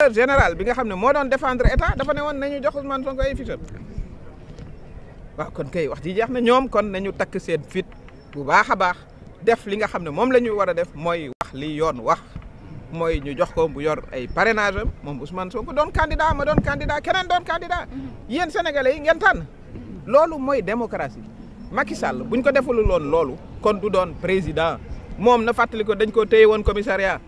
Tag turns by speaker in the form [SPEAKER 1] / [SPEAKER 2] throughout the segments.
[SPEAKER 1] procureur général bi nga xam ne moo doon défendre état dafa ne woon nañu jox Ousmane Sonko ay fiches waaw kon kay wax ji jeex na ñoom kon nañu takk seen fit bu baax a baax def li nga xam ne moom la ñu war a def mooy wax li yoon wax mooy ñu jox ko bu yor ay parrainage am moom Ousmane Sonko doon candidat ma doon candidat keneen doon candidat yéen sénégalais yi ngeen tànn loolu mooy démocratie Macky Sall buñ ko defalul woon loolu kon du doon président moom na fàttali ko dañ ko téye woon commissariat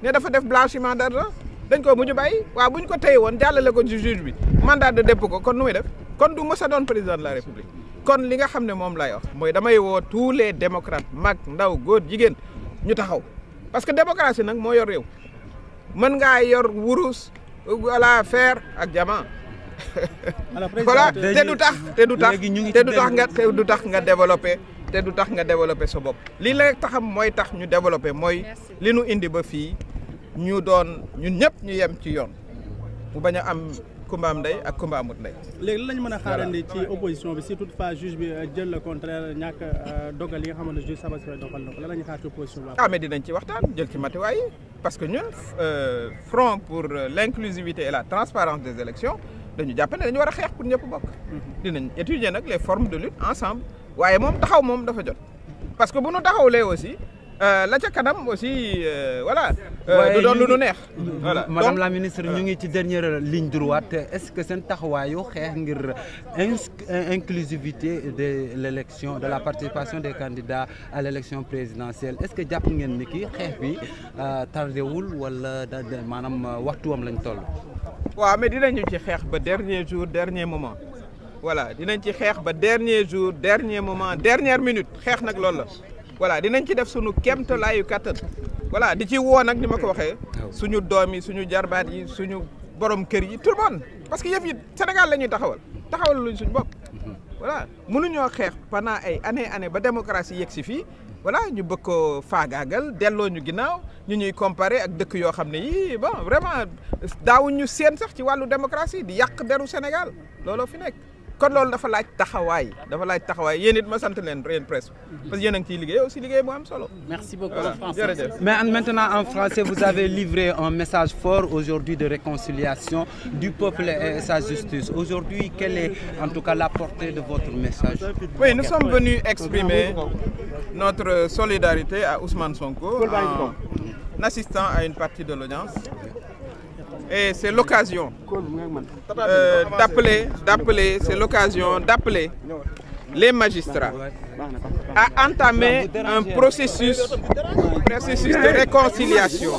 [SPEAKER 1] ne dafa def blanchiment d'argent dañ ko mujj bàyyi waaw buñ ko téye woon jàllale ko ci juge bi mandat de dépôt ko kon nu muy def kon du mës a doon président de la république kon li nga xam ne moom lay wax mooy damay woo tous les démocrates mag ndaw góor jigéen ñu taxaw parce que démocratie nag moo yor réew mën ngaa yor wurus wala fer ak diamant voilà te du tax nga développé sa bopp lii la taxam mooy tax ñu développé mooy li nu indi ba fii ñu doon ñun ñëpp ñu yem ci yoon mu bañ a am kumba am ndey ak kumba amut ndey.
[SPEAKER 2] léegi lañ mën a xaarandi ci opposition bi si toutefois juge bi jël le contraire ñàkk dogal yi nga xamante ne juge Sabassy Faye dogal na ko lan la ñuy xaar ci opposition bi.
[SPEAKER 1] mais dinañ ci waxtaan jël ci matuwaay yi parce que ñun front pour l'inclusivité et la transparence des élections dañu jàpp ne dañu war a xeex pour ñëpp bokk. dinañ étudier nag les formes de lutte ensemble waaye moom taxaw moom dafa jot parce que bu nu taxawlee aussi. la ca kanam aussi voilà. du doon lu nu neex. voilà
[SPEAKER 3] madame la ministre ñu ngi ci dernière ligne droite est-ce que seen taxawaayu xeex ngir inclusivité de l'élection de la participation des candidats à l'élection présidentielle est-ce que jàpp ngeen ni ki xeex bi tardewul wala maanaam waxtuwam lañ toll.
[SPEAKER 1] waaw mais dinañu ci xeex ba dernier jour dernier moment voilà dinañ ci xeex ba dernier jour dernier moment dernière minute xeex nag loolu la. voilà dinañ ci def suñu kéemtalaayu kattan voilà di ci woo nag ni ma ko waxee suñu doom yi suñu jarbaat yi suñu borom kër yi tout le monde parce que yëf yi Sénégal la ñuy taxawal luñ suñu bopp voilà mënuñoo xeex pendant ay année ba démocratie yegg si fii voilà ñu bëgg ko faagaagal delloo ñu ginnaaw ñu ñuy comparer ak dëkk yoo xam ne yii bon vraiment daawuñu seen sax ci wàllu démocratie di yàq deru Sénégal looloo fi nekk kon loolu dafa laaj taxawaay yéen it ma sant leen yéen presse parce que yéen a ngi ciy liggéey aussi liggéey bu am solo.
[SPEAKER 2] Merci beaucoup.
[SPEAKER 3] Mais maintenant en français vous avez livré un message fort aujourd'hui de réconciliation du peuple et sa justice. Aujourd'hui, quelle est en tout cas la portée de votre message?
[SPEAKER 1] Oui, nous sommes venus exprimer notre solidarité à Ousmane Sonko en assistant à une partie de l'audience. Et c'est l'occasion d'appeler les magistrats à entamer un processus de réconciliation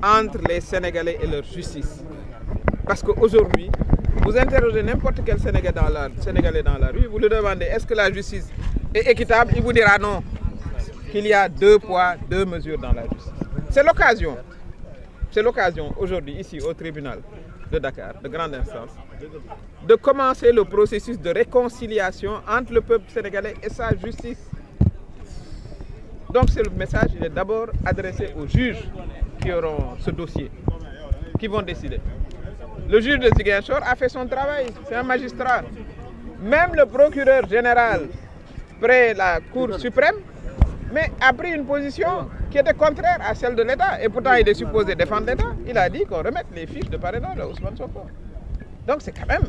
[SPEAKER 1] entre les Sénégalais et leur justice. Parce qu'aujourd'hui, vous interrogez n'importe quel Sénégalais dans la rue, vous lui demandez est-ce que la justice est équitable, il vous dira non, qu'il y a 2 poids, 2 mesures dans la justice. C'est l'occasion aujourd'hui, ici au tribunal de Dakar, de grande instance, de commencer le processus de réconciliation entre le peuple sénégalais et sa justice. Donc c'est le message, il est d'abord adressé aux juges qui auront ce dossier, qui vont décider. Le juge de Ziguinchor a fait son travail, c'est un magistrat. Même le procureur général près la Cour suprême, mais a pris une position qui était contraire à celle de l'État. Et pourtant, il est supposé défendre l'État. Il a dit qu'on remette les fiches de parrainage à Ousmane Sonko. Donc c'est quand même,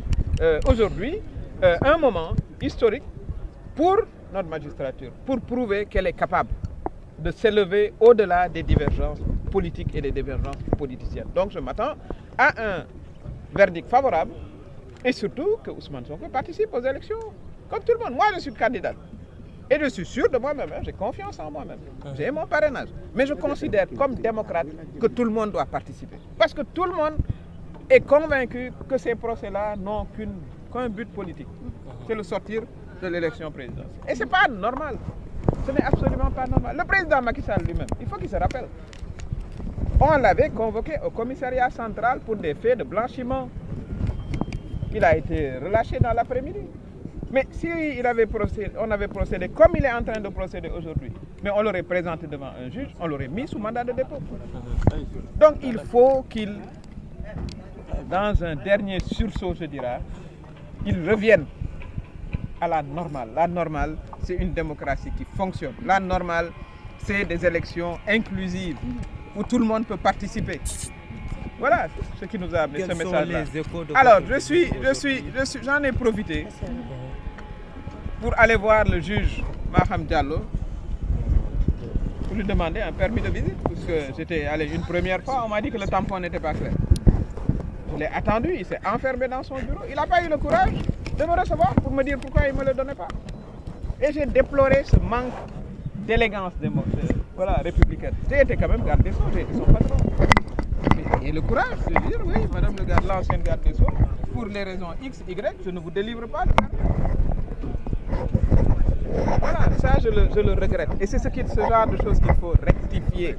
[SPEAKER 1] aujourd'hui, un moment historique pour notre magistrature, pour prouver qu'elle est capable de s'élever au-delà des divergences politiques et des divergences politiciennes. Donc je m'attends à un verdict favorable et surtout que Ousmane Sonko participe aux élections, comme tout le monde. Moi, je suis candidate. Et je suis sûr de moi-même, j'ai confiance en moi-même. J'ai mon parrainage. Mais je considère comme démocrate que tout le monde doit participer. Parce que tout le monde est convaincu que ces procès-là n'ont qu'un but politique. C'est le sortir de l'élection présidentielle. Et ce n'est pas normal. Ce n'est absolument pas normal. Le président Macky Sall lui-même, il faut qu'il se rappelle. On l'avait convoqué au commissariat central pour des faits de blanchiment. Il a été relâché dans l'après-midi. Mais si on avait procédé comme il est en train de procéder aujourd'hui, mais on l'aurait présenté devant un juge, on l'aurait mis sous mandat de dépôt. Donc il faut qu'il, dans un dernier sursaut, je dirais, il revienne à la normale. La normale, c'est une démocratie qui fonctionne. La normale, c'est des élections inclusives. où tout le monde peut participer. Voilà ce qui nous a amené ce message-là. Alors, j'en ai profité pour aller voir le juge Maham Diallo pour lui demander un permis de visite, parce que j'étais allé une première fois, on m'a dit que le tampon n'était pas clair. Je l'ai attendu, il s'est enfermé dans son bureau, il n'a pas eu le courage de me recevoir pour me dire pourquoi il ne me le donnait pas. Et j'ai déploré ce manque d'élégance républicaine. J'ai été quand même garde des Sceaux, j'ai été son patron. Et le courage de dire, oui, madame le garde, l'ancienne garde des Sceaux, pour les raisons X, Y, je ne vous délivre pas le permis. Voilà, ça je le regrette. Et c'est ce genre de choses qu'il faut rectifier.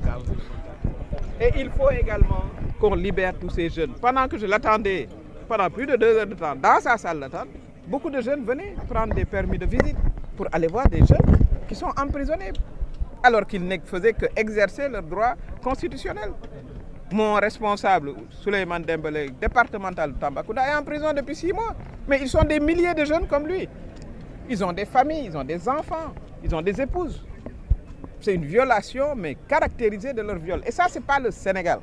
[SPEAKER 1] Et il faut également qu'on libère tous ces jeunes. Pendant que je l'attendais, pendant plus de 2 heures de temps, dans sa salle d'attente, beaucoup de jeunes venaient prendre des permis de visite pour aller voir des jeunes qui sont emprisonnés, alors qu'ils ne faisaient qu'exercer leurs droits constitutionnels. Mon responsable, Souleymane Dembélé, départemental de Tambacounda, est en prison depuis 6 mois. Mais ils sont des milliers de jeunes comme lui. Ils ont des familles, ils ont des enfants, ils ont des épouses. C'est une violation, mais caractérisée de leur viol. Et ça, ce n'est pas le Sénégal.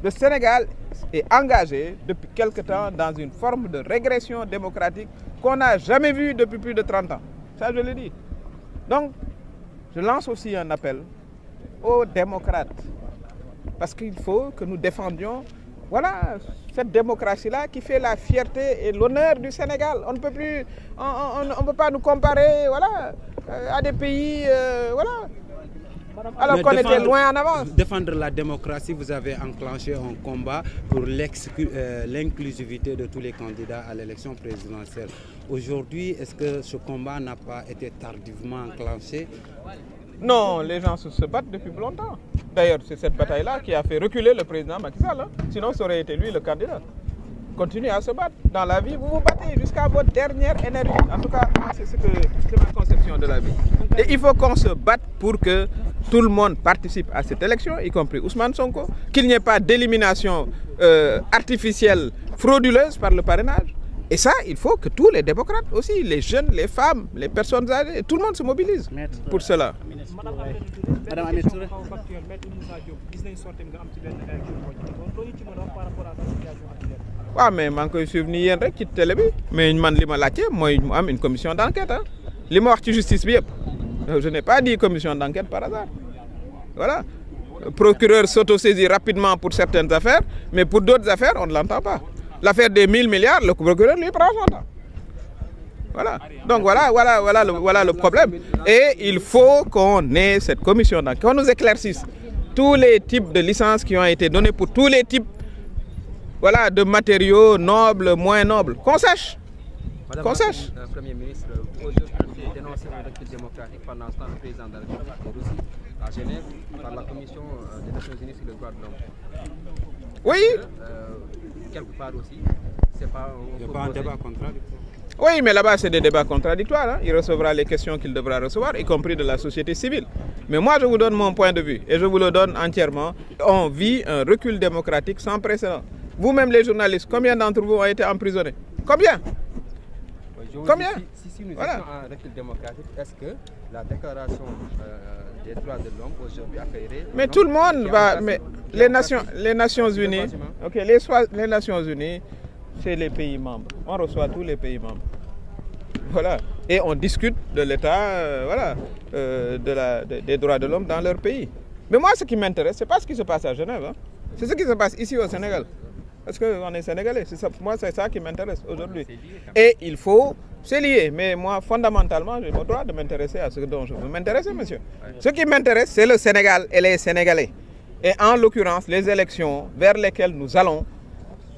[SPEAKER 1] Le Sénégal est engagé depuis quelque temps dans une forme de régression démocratique qu'on n'a jamais vue depuis plus de 30 ans. Ça, je le dis. Donc, je lance aussi un appel aux démocrates. Parce qu'il faut que nous défendions cette démocratie-là qui fait la fierté et l'honneur du Sénégal. On ne peut plus, on peut pas nous comparer à des pays alors qu'on était loin en avance.
[SPEAKER 3] Défendre la démocratie, vous avez enclenché un combat pour l'inclusivité de tous les candidats à l'élection présidentielle. Aujourd'hui, est-ce que ce combat n'a pas été tardivement enclenché?
[SPEAKER 1] Non, les gens se battent depuis longtemps. D'ailleurs, c'est cette bataille-là qui a fait reculer le président Macky Sall. Sinon, ça aurait été lui le candidat. Continuez à se battre. Dans la vie, vous vous battez jusqu'à votre dernière énergie. En tout cas, c'est ma conception de la vie. Et il faut qu'on se batte pour que tout le monde participe à cette élection, y compris Ousmane Sonko, qu'il n'y ait pas d'élimination artificielle, frauduleuse par le parrainage. Et ça, il faut que tous les démocrates aussi, les jeunes, les femmes, les personnes âgées, tout le monde se mobilise pour cela.
[SPEAKER 2] Madame Aminata Touré.
[SPEAKER 1] Oui, mais je suis suivre ni yéen rek ci télé bi mais man li ma laajte mooy mu am une commission d'enquête. Li ma wax ci justice bi yëpp je n'ai pas dit commission d'enquête par hasard. Voilà. Le procureur s'autosaisit rapidement pour certaines affaires, mais pour d'autres affaires, on ne l'entend pas. L'affaire des 1000 milliards, le procureur lui prend son temps. Voilà. Donc voilà le problème. Et il faut qu'on ait cette commission d'enquête, qu'on nous éclaircisse tous les types de licences qui ont été données pour tous les types de matériaux nobles, moins nobles. Qu'on sache. Qu'on sache.
[SPEAKER 4] Madame la Premier ministre, aujourd'hui, a dénoncé un recul démocratique pendant ce temps le président de la République est reçu à Genève par la Commission des Nations Unies sur les droits de l'homme.
[SPEAKER 1] Oui.
[SPEAKER 4] Quelque part aussi, c'est pas un débat contradictoire.
[SPEAKER 1] Oui, mais là-bas, c'est des débats contradictoires. Il recevra les questions qu'il devra recevoir, y compris de la société civile. Mais moi, je vous donne mon point de vue, et je vous le donne entièrement. On vit un recul démocratique sans précédent. Vous-même, les journalistes, combien d'entre vous ont été emprisonnés? Combien? Combien?
[SPEAKER 4] Si nous étions en recul démocratique, est-ce que la déclaration des droits de l'homme aujourd'hui accueillerait...
[SPEAKER 1] Mais tout le monde va... Mais les Nations Unies, les Nations Unies, c'est les pays membres. On reçoit tous les pays membres. Voilà. Et on discute de l'état des droits de l'homme dans leur pays. Mais moi, ce qui m'intéresse, ce n'est pas ce qui se passe à Genève. C'est ce qui se passe ici au Sénégal. Parce qu'on est Sénégalais. Moi, c'est ça qui m'intéresse aujourd'hui. Et il faut... C'est lié, mais moi, fondamentalement, j'ai le droit de m'intéresser à ce dont je veux m'intéresser, monsieur. Ce qui m'intéresse, c'est le Sénégal et les Sénégalais. Et en l'occurrence, les élections vers lesquelles nous allons.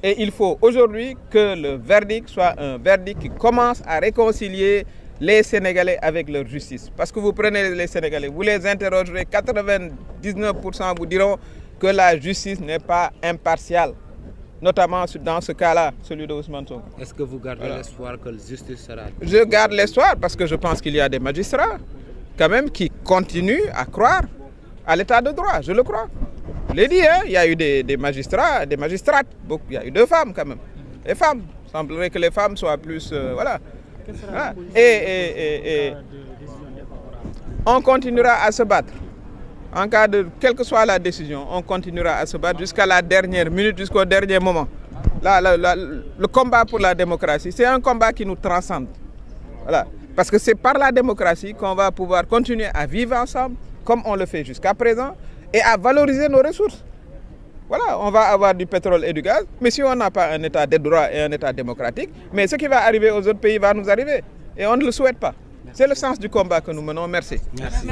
[SPEAKER 1] Et il faut aujourd'hui que le verdict soit un verdict qui commence à réconcilier les Sénégalais avec leur justice. Parce que vous prenez les Sénégalais, vous les interrogerez, 99% vous diront que la justice n'est pas impartiale. Notamment dans ce cas-là, celui de Ousmane Sonko.
[SPEAKER 3] Est-ce que vous gardez l'espoir que la justice sera...
[SPEAKER 1] Je garde l'espoir parce que je pense qu'il y a des magistrats quand même qui continuent à croire à l'état de droit, je le crois. Je l'ai dit, il y a eu des magistrats, des magistrates, il y a eu 2 femmes quand même. Les femmes, il semblerait que les femmes soient plus... Et on continuera à se battre. En cas de, quelle que soit la décision, on continuera à se battre jusqu'à la dernière minute, jusqu'au dernier moment. Le combat pour la démocratie, c'est un combat qui nous transcende. Voilà. Parce que c'est par la démocratie qu'on va pouvoir continuer à vivre ensemble, comme on le fait jusqu'à présent, et à valoriser nos ressources. Voilà, on va avoir du pétrole et du gaz, mais si on n'a pas un état de droit et un état démocratique, mais ce qui va arriver aux autres pays va nous arriver. Et on ne le souhaite pas. C'est le sens du combat que nous menons. Merci.
[SPEAKER 3] Merci.